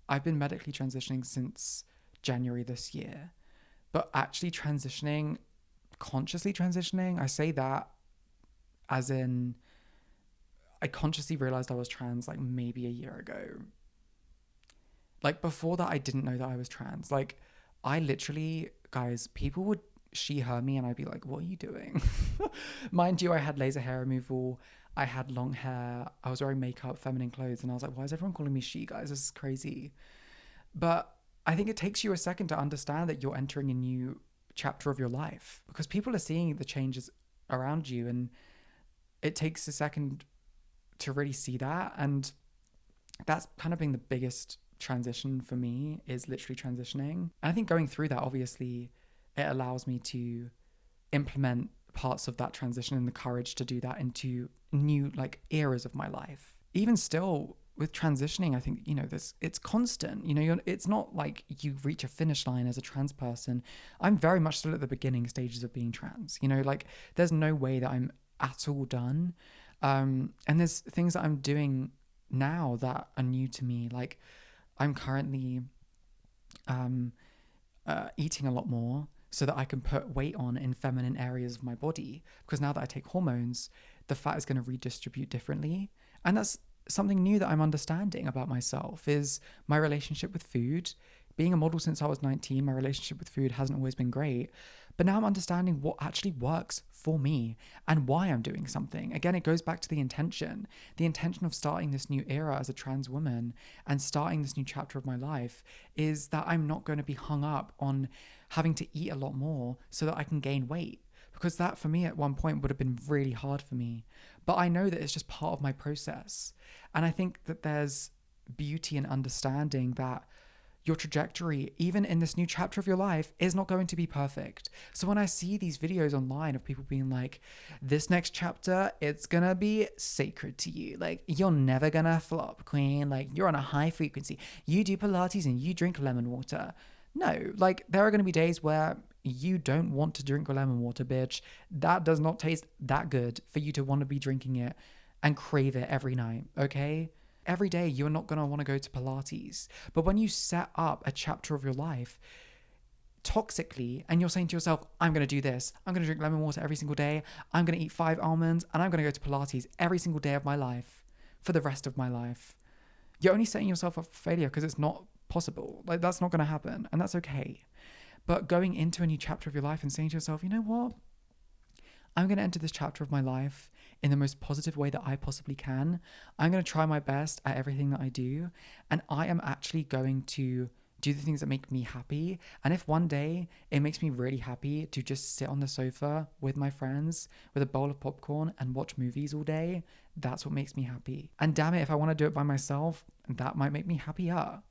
I've been medically transitioning since January this year. But actually transitioning, consciously transitioning, I say that as in, I consciously realized I was trans like maybe a year ago. Like before that, I didn't know that I was trans. Like I literally, guys, people would she, her me, and I'd be like, what are you doing? Mind you, I had laser hair removal. I had long hair. I was wearing makeup, feminine clothes. And I was like, why is everyone calling me she, guys? This is crazy. But I think it takes you a second to understand that you're entering a new chapter of your life, because people are seeing the changes around you. And it takes a second to really see that. And that's kind of been the biggest transition for me, is literally transitioning. And I think going through that, obviously, it allows me to implement parts of that transition and the courage to do that into new like eras of my life. Even still with transitioning, I think, it's constant, it's not like you reach a finish line as a trans person. I'm very much still at the beginning stages of being trans, like there's no way that I'm at all done. And there's things that I'm doing now that are new to me. Like, I'm currently eating a lot more so that I can put weight on in feminine areas of my body. Because now that I take hormones, the fat is going to redistribute differently. And that's something new that I'm understanding about myself, is my relationship with food. Being a model since I was 19, my relationship with food hasn't always been great. But now I'm understanding what actually works for me and why I'm doing something. Again, it goes back to the intention of starting this new era as a trans woman and starting this new chapter of my life is that I'm not going to be hung up on having to eat a lot more so that I can gain weight. Because that for me at one point would have been really hard for me. But I know that it's just part of my process. And I think that there's beauty in understanding that your trajectory, even in this new chapter of your life, is not going to be perfect. So when I see these videos online of people being like, this next chapter, it's gonna be sacred to you. Like, you're never gonna flop, queen. Like, you're on a high frequency. You do Pilates and you drink lemon water. No, like, there are gonna be days where you don't want to drink lemon water, bitch. That does not taste that good for you to want to be drinking it and crave it every night, okay? Every day you're not going to want to go to Pilates. But when you set up a chapter of your life toxically and you're saying to yourself, I'm going to do this, I'm going to drink lemon water every single day, I'm going to eat 5 almonds, and I'm going to go to Pilates every single day of my life for the rest of my life, you're only setting yourself up for failure because it's not possible. Like, that's not going to happen, and that's okay. But going into a new chapter of your life and saying to yourself, you know what? I'm going to enter this chapter of my life in the most positive way that I possibly can. I'm going to try my best at everything that I do. And I am actually going to do the things that make me happy. And if one day it makes me really happy to just sit on the sofa with my friends with a bowl of popcorn and watch movies all day, that's what makes me happy. And damn it, if I want to do it by myself, that might make me happier.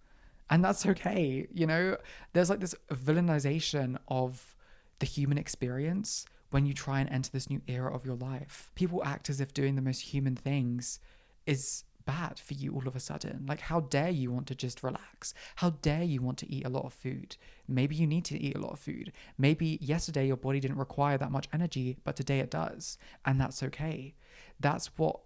And that's okay. You know, there's like this villainization of the human experience when you try and enter this new era of your life. People act as if doing the most human things is bad for you all of a sudden. Like, how dare you want to just relax? How dare you want to eat a lot of food? Maybe you need to eat a lot of food. Maybe yesterday your body didn't require that much energy, but today it does. And that's okay. That's what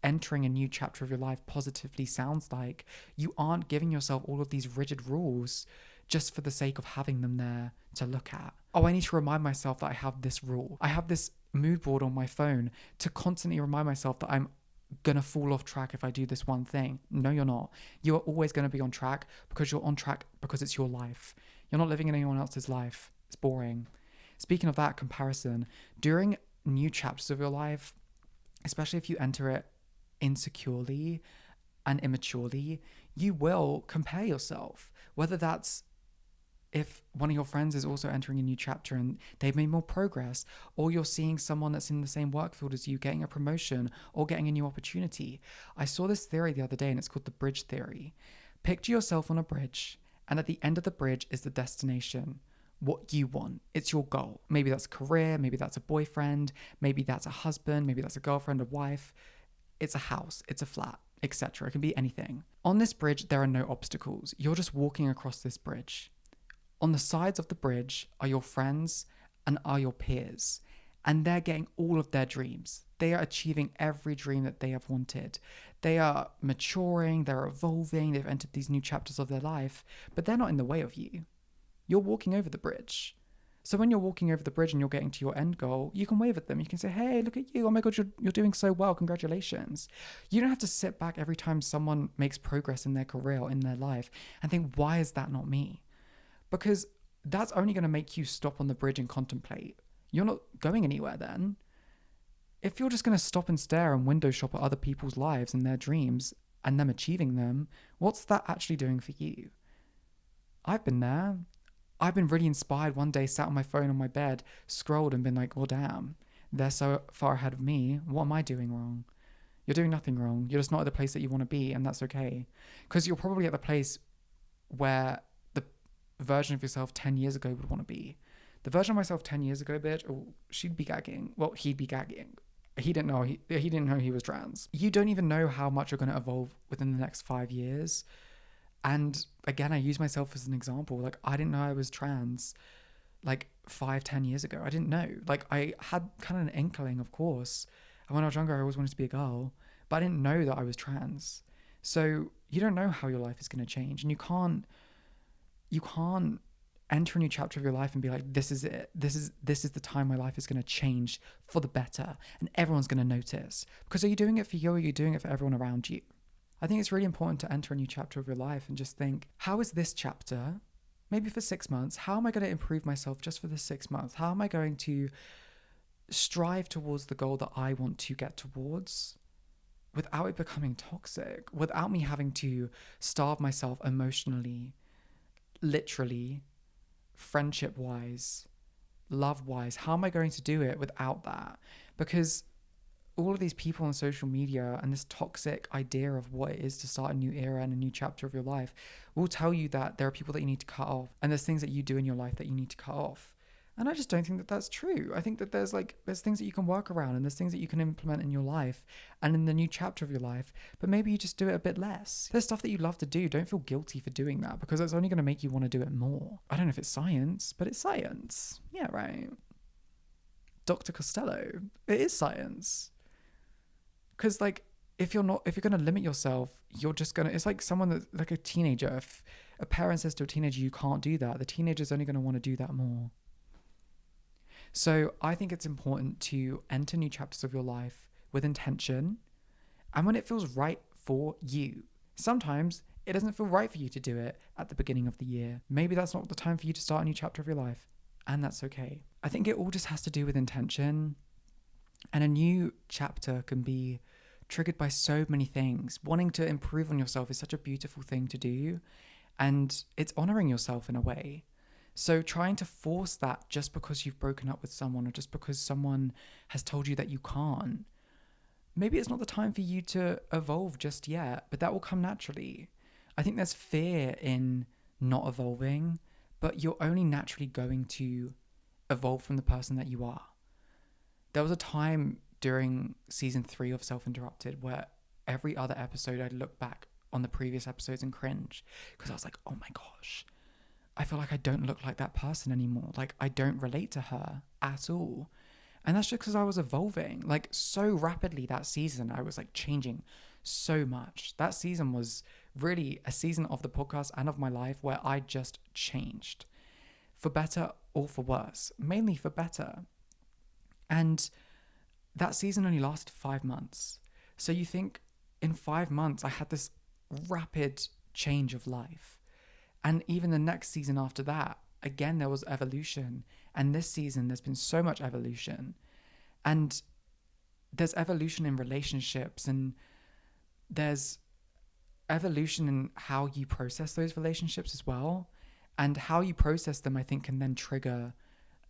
entering a new chapter of your life positively sounds like. You aren't giving yourself all of these rigid rules just for the sake of having them there to look at. Oh, I need to remind myself that I have this rule. I have this mood board on my phone to constantly remind myself that I'm gonna fall off track if I do this one thing. No, you're not. You are always gonna be on track because you're on track because it's your life. You're not living in anyone else's life. It's boring. Speaking of that comparison, during new chapters of your life, especially if you enter it insecurely and immaturely, you will compare yourself. Whether that's if one of your friends is also entering a new chapter and they've made more progress, or you're seeing someone that's in the same work field as you getting a promotion or getting a new opportunity. I saw this theory the other day and it's called the bridge theory. Picture yourself on a bridge, and at the end of the bridge is the destination. What you want. It's your goal. Maybe that's a career, maybe that's a boyfriend, maybe that's a husband, maybe that's a girlfriend, a wife. It's a house, it's a flat, etc. It can be anything. On this bridge, there are no obstacles. You're just walking across this bridge. On the sides of the bridge are your friends and are your peers, and they're getting all of their dreams. They are achieving every dream that they have wanted. They are maturing, they're evolving, they've entered these new chapters of their life, but they're not in the way of you. You're walking over the bridge. So when you're walking over the bridge and you're getting to your end goal, you can wave at them. You can say, hey, look at you. Oh my God, you're doing so well. Congratulations. You don't have to sit back every time someone makes progress in their career or in their life and think, why is that not me? Because that's only going to make you stop on the bridge and contemplate. You're not going anywhere then. If you're just going to stop and stare and window shop at other people's lives and their dreams and them achieving them, what's that actually doing for you? I've been there. I've been really inspired one day, sat on my phone on my bed, scrolled and been like, oh damn, they're so far ahead of me. What am I doing wrong? You're doing nothing wrong. You're just not at the place that you want to be, and that's okay. Because you're probably at the place where the version of yourself 10 years ago would want to be. The version of myself 10 years ago, bitch, oh, she'd be gagging. Well, he'd be gagging. He didn't know he was trans. You don't even know how much you're going to evolve within the next 5 years. And again, I use myself as an example. Like, I didn't know I was trans like 5-10 years ago. I didn't know. Like, I had kind of an inkling, of course. And when I was younger, I always wanted to be a girl, but I didn't know that I was trans. So you don't know how your life is going to change, and you can't enter a new chapter of your life and be like, this is it. This is the time my life is going to change for the better, and everyone's going to notice. Because are you doing it for you, or are you doing it for everyone around you? I think it's really important to enter a new chapter of your life and just think, how is this chapter, maybe for 6 months, how am I going to improve myself just for the 6 months? How am I going to strive towards the goal that I want to get towards without it becoming toxic, without me having to starve myself emotionally, literally, friendship wise, love wise? How am I going to do it without that? Because all of these people on social media and this toxic idea of what it is to start a new era and a new chapter of your life will tell you that there are people that you need to cut off, and there's things that you do in your life that you need to cut off. And I just don't think that that's true. I think that there's things that you can work around, and there's things that you can implement in your life and in the new chapter of your life, but maybe you just do it a bit less. There's stuff that you love to do. Don't feel guilty for doing that, because it's only going to make you want to do it more. I don't know if it's science, but it's science. Yeah, right. Dr. Costello, it is science. Because if you're going to limit yourself, you're just going to, it's like someone that's like a teenager. If a parent says to a teenager, you can't do that, the teenager's only going to want to do that more. So I think it's important to enter new chapters of your life with intention and when it feels right for you. Sometimes it doesn't feel right for you to do it at the beginning of the year. Maybe that's not the time for you to start a new chapter of your life, and that's okay. I think it all just has to do with intention, and a new chapter can be triggered by so many things. Wanting to improve on yourself is such a beautiful thing to do, and it's honoring yourself in a way. So trying to force that just because you've broken up with someone, or just because someone has told you that you can't, maybe it's not the time for you to evolve just yet, but that will come naturally. I think there's fear in not evolving, but you're only naturally going to evolve from the person that you are. There was a time during season 3 of Self-Interrupted where every other episode I'd look back on the previous episodes and cringe, because I was like, oh my gosh, I feel like I don't look like that person anymore. Like, I don't relate to her at all. And that's just because I was evolving so rapidly that season. I was changing so much. That season was really a season of the podcast and of my life where I just changed, for better or for worse, mainly for better. And that season only lasted 5 months. So you think in 5 months, I had this rapid change of life. And even the next season after that, again, there was evolution. And this season, there's been so much evolution. And there's evolution in relationships, and there's evolution in how you process those relationships as well. And how you process them, I think, can then trigger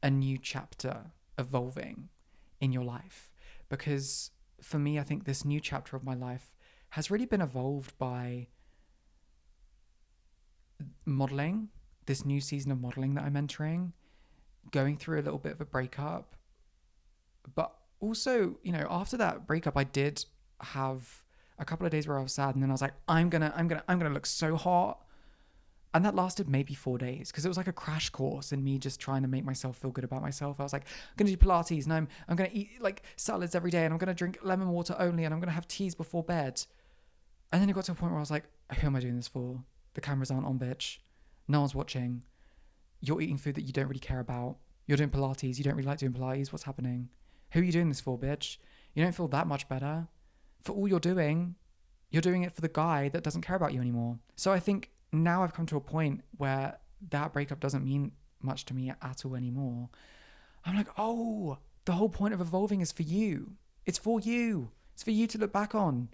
a new chapter evolving in your life. Because for me, I think this new chapter of my life has really been evolved by modeling, this new season of modeling that I'm entering, going through a little bit of a breakup. But also, after that breakup, I did have a couple of days where I was sad, and then I was like, I'm gonna look so hot. And that lasted maybe 4 days, because it was like a crash course in me just trying to make myself feel good about myself. I was like, I'm going to do Pilates, and I'm going to eat salads every day, and I'm going to drink lemon water only, and I'm going to have teas before bed. And then it got to a point where I was like, who am I doing this for? The cameras aren't on, bitch. No one's watching. You're eating food that you don't really care about. You're doing Pilates. You don't really like doing Pilates. What's happening? Who are you doing this for, bitch? You don't feel that much better. For all you're doing it for the guy that doesn't care about you anymore. So I think now I've come to a point where that breakup doesn't mean much to me at all anymore. I'm like, oh, the whole point of evolving is for you. It's for you. It's for you to look back on.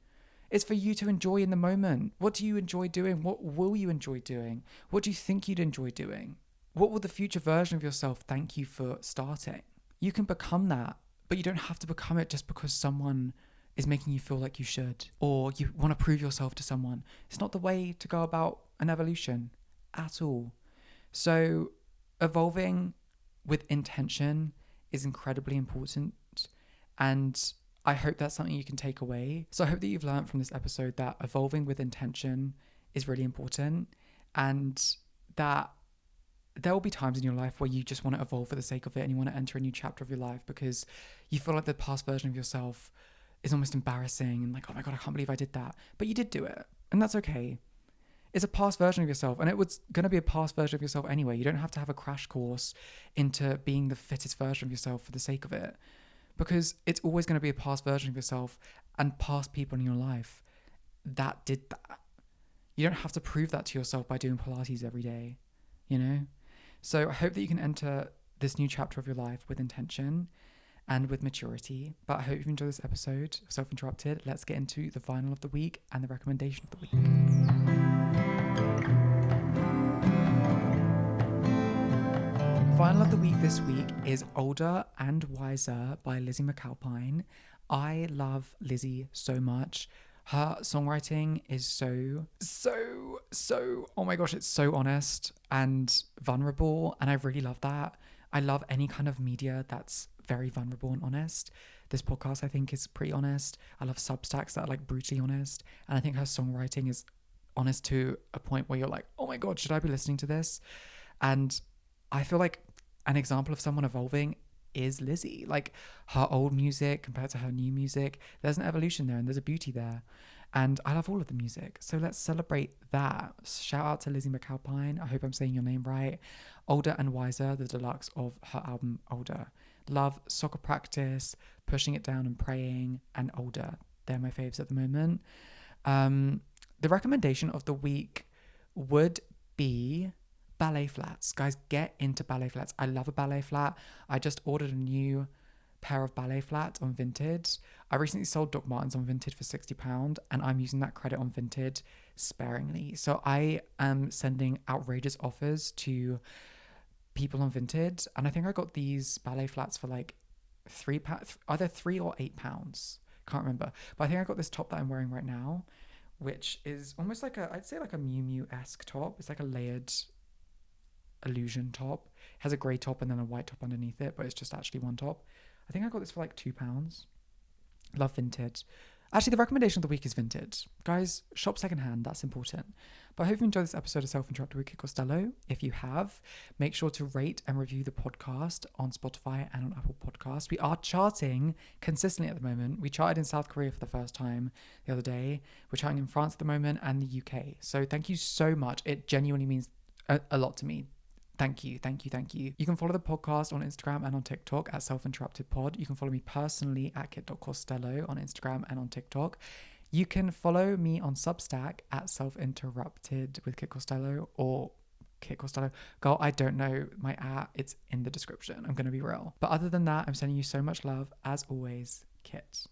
It's for you to enjoy in the moment. What do you enjoy doing? What will you enjoy doing? What do you think you'd enjoy doing? What will the future version of yourself thank you for starting? You can become that, but you don't have to become it just because someone is making you feel like you should, or you want to prove yourself to someone. It's not the way to go about an evolution at all. So evolving with intention is incredibly important, and I hope that's something you can take away. So I hope that you've learned from this episode that evolving with intention is really important, and that there will be times in your life where you just want to evolve for the sake of it, and you want to enter a new chapter of your life because you feel like the past version of yourself is almost embarrassing and oh my God, I can't believe I did that. But you did do it. And that's okay. It's a past version of yourself, and it was going to be a past version of yourself anyway. You don't have to have a crash course into being the fittest version of yourself for the sake of it, because it's always going to be a past version of yourself and past people in your life that did that. You don't have to prove that to yourself by doing Pilates every day, you know? So I hope that you can enter this new chapter of your life with intention and with maturity. But I hope you've enjoyed this episode of Self Interrupted. Let's get into the vinyl of the week and the recommendation of the week. Vinyl of the week this week is Older and Wiser by Lizzie McAlpine. I love Lizzie so much. Her songwriting is so, oh my gosh, it's so honest and vulnerable. And I really love that. I love any kind of media that's very vulnerable and honest. This podcast, I think, is pretty honest. I love Substacks that are like brutally honest. And I think her songwriting is honest to a point where you're like, oh my God, should I be listening to this? And I feel like an example of someone evolving is Lizzie. Like, her old music compared to her new music, there's an evolution there and there's a beauty there. And I love all of the music. So let's celebrate that. Shout out to Lizzie McAlpine. I hope I'm saying your name right. Older and Wiser, the deluxe of her album Older. Love Soccer Practice, Pushing It Down and Praying, and Older. They're my faves at the moment. The recommendation of the week would be ballet flats. Guys, get into ballet flats. I love a ballet flat. I just ordered a new pair of ballet flats on Vinted. I recently sold Doc Martens on Vinted for £60 and I'm using that credit on Vinted sparingly. So I am sending outrageous offers to people on Vinted, and I think I got these ballet flats for like £3, either £3 or £8. Can't remember. But I think I got this top that I'm wearing right now, which is almost like I'd say like a Miu Miu-esque top. It's like a layered illusion top. It has a grey top and then a white top underneath it, but it's just actually one top. I think I got this for like £2. Love Vinted. Actually, the recommendation of the week is Vinted. Guys, shop secondhand, that's important. But I hope you enjoyed this episode of Self-Interrupted with Kit Costello. If you have, make sure to rate and review the podcast on Spotify and on Apple Podcasts. We are charting consistently at the moment. We charted in South Korea for the first time the other day. We're charting in France at the moment and the UK. So thank you so much. It genuinely means a lot to me. Thank you. You can follow the podcast on Instagram and on TikTok at Self-Interrupted Pod. You can follow me personally at kit.costello on Instagram and on TikTok. You can follow me on Substack at Self-Interrupted with Kit Costello or Kit Costello. Girl, I don't know my at. It's in the description. I'm going to be real. But other than that, I'm sending you so much love. As always, Kit.